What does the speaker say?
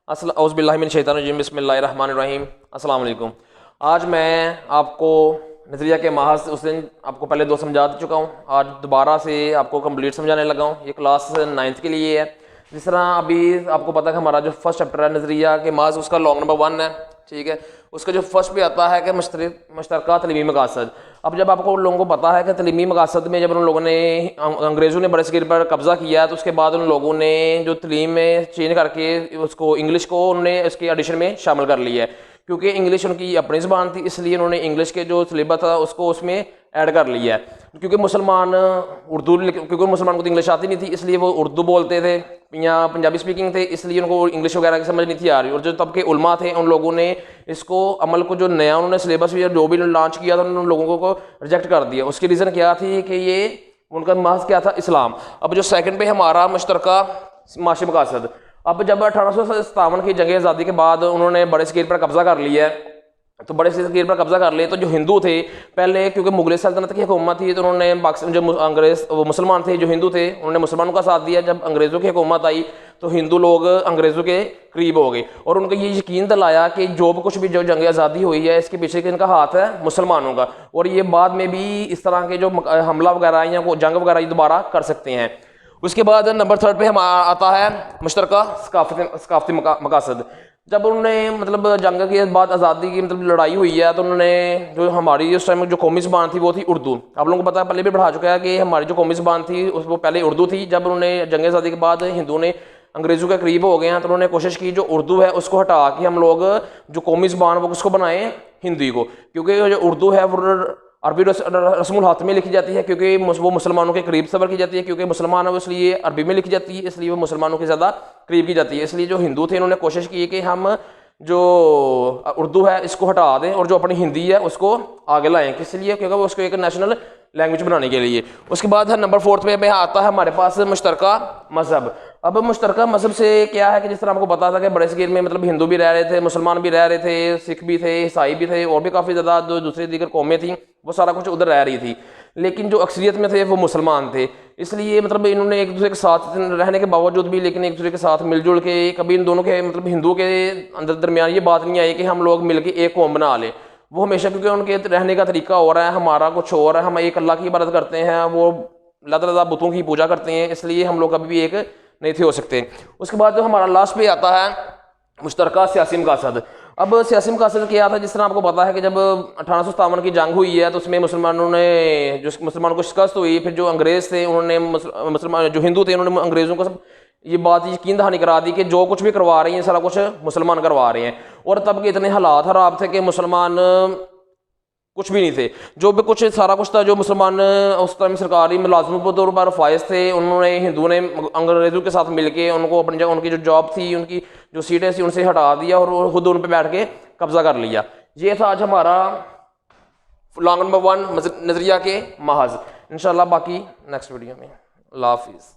औज़ुबिल्लाहिमिनश्शैतानिर्रजीम बिस्मिल्लाहिर्रहमानिर्रहीम। अस्सलाम वालेकुम। आज मैं आपको नज़रिया के महज़ उस दिन आपको पहले दो समझा चुका हूँ, आज दोबारा से आपको कंप्लीट समझाने लगा हूँ। ये क्लास 9th के लिए है। जिस तरह अभी आपको पता है हमारा जो फर्स्ट चैप्टर है नज़रिया के महज़, उसका लॉन्ग नंबर 1 है, ठीक है। उसका जो फर्स्ट पे आता है कि मुश्तरका तलीमी मकासद। अब जब आपको उन लोगों को पता है कि तलीमी मकासद में जब उन लोगों ने अंग्रेज़ों ने बरसगीर पर कब्ज़ा किया, तो उसके बाद उन लोगों ने जो तलीम में चेंज करके उसको इंग्लिश को उन्होंने उसके एडिशन में शामिल कर लिया है। क्योंकि इंग्लिश उनकी अपनी ज़बान थी, इसलिए उन्होंने इंग्लिश के जो सिलेबस था उसको उसमें ऐड कर लिया है। क्योंकि मुसलमान क्योंकि मुसलमान को तो इंग्लिश आती नहीं थी, इसलिए वो उर्दू बोलते थे या पंजाबी स्पीकिंग थे, इसलिए उनको इंग्लिश वगैरह की समझ नहीं थी आ रही। और जो तब के उलमा थे उन लोगों ने इसको अमल को जो नया उन्होंने सिलेबस जो भी लॉन्च किया था उन लोगों को रिजेक्ट कर दिया। उसकी रीज़न क्या थी कि ये उनका महज क्या था, इस्लाम। अब जो सेकंड पे हमारा मुश्तरका माशी मकासद। अब जब 1857 की जंग आज़ादी के बाद उन्होंने बड़े स्केल पर कब्जा कर लिया है, तो बड़े स्केल पर कब्जा कर लिए, तो जो हिंदू थे पहले, क्योंकि मुगल सल्तनत की हुकूमत थी, तो उन्होंने पाकिस्तान जो अंग्रेज वो मुसलमान थे, जो हिंदू थे, उन्होंने मुसलमानों का साथ दिया। जब अंग्रेज़ों की हुकूमत आई तो हिंदू लोग अंग्रेज़ों के करीब हो गए और उनको ये यकीन दिलाया कि जो कुछ भी जो जंग आज़ादी हुई है इसके पीछे इनका हाथ है मुसलमानों का, और ये बाद में भी इस तरह के जो हमला वगैरह या जंग वगैरह दोबारा कर सकते हैं। उसके बाद नंबर 3 पे हम आता है मुश्तरका सकाफती मकासद। जब उन्होंने मतलब जंग के बाद आज़ादी की मतलब लड़ाई हुई है, तो उन्होंने जो हमारी उस टाइम जो कौमी ज़बान थी वो थी उर्दू। आप लोगों को पता है, पहले भी पढ़ा चुका है कि हमारी जो कौमी ज़बान थी वो पहले उर्दू थी। जब उन्होंने जंग आज़ादी के बाद हिंदू ने अंग्रेज़ों के करीब हो गए हैं, तो उन्होंने कोशिश की जो उर्दू है उसको हटा के हम लोग जो कौमी ज़बान वो उसको बनाएं हिंदी को, क्योंकि जो उर्दू है वो अरबी रस्मुल हाथ में लिखी जाती है, क्योंकि वो मुसलमानों के करीब सफ़र की जाती है, क्योंकि मुसलमान है इसलिए अरबी में लिखी जाती है, इसलिए वो मुसलमानों के ज़्यादा करीब की जाती है। इसलिए जो हिंदू थे उन्होंने कोशिश की कि हम जो उर्दू है इसको हटा दें और जो अपनी हिंदी है उसको आगे लाएं। किस लिए? क्योंकि वो उसको एक नेशनल लैंग्वेज बनाने के लिए। उसके बाद है नंबर 4 पे आता है हमारे पास मुश्तरका मजहब। अब मुश्तरका मजहब से क्या है कि जिस तरह हमको पता था कि बड़े सगीर में मतलब हिंदू भी रह रहे थे, मुसलमान भी रह रहे थे, सिख भी थे, ईसाई भी थे, और भी काफ़ी ज़्यादा जो दूसरी दीगर कौमें थी वो सारा कुछ उधर रह रही थी, लेकिन जो अक्सरियत में थे वो मुसलमान थे। इसलिए मतलब इन्होंने एक दूसरे के साथ रहने के बावजूद भी, लेकिन एक दूसरे के साथ मिलजुल के कभी इन दोनों के मतलब हिंदुओं के अंदर दरमियान ये बात नहीं आई कि हम लोग मिलकर एक कौम बना लें। वो हमेशा, क्योंकि उनके रहने का तरीका हो रहा है, हमारा कुछ और है, हम एक अल्लाह की इबादत करते हैं, वो अल्लाह ताला बुतों की पूजा करते हैं, इसलिए हम लोग कभी भी एक नहीं थे हो सकते। उसके बाद जो हमारा लास्ट पे आता है मुश्तरका सियासी मकासद। अब सियासी मकासद क्या था, जिस तरह आपको पता है कि जब 1857 की जंग हुई है तो उसमें मुसलमानों को शिकस्त हुई। फिर जो अंग्रेज़ थे उन्होंने मुसलमान जो हिंदू थे उन्होंने अंग्रेज़ों को ये बात यकीन दहानी करा दी कि जो कुछ भी करवा रही हैं सारा कुछ मुसलमान करवा रहे हैं। और तब के इतने हालात खराब थे कि मुसलमान कुछ भी नहीं थे, जो भी कुछ सारा कुछ था जो मुसलमान उस टाइम सरकारी मुलाजमत के तौर पर फायज थे, उन्होंने हिंदुओं ने अंग्रेज़ों के साथ मिलके उनको अपनी जगह उनकी जो जॉब थी, उनकी जो सीटें थी उनसे हटा दिया और खुद उन पर बैठ के कब्जा कर लिया। ये था आज हमारा लॉन्ग नंबर 1 नज़रिया के महज। इंशाल्लाह बाकी नेक्स्ट वीडियो में। अल्लाह हाफिज़।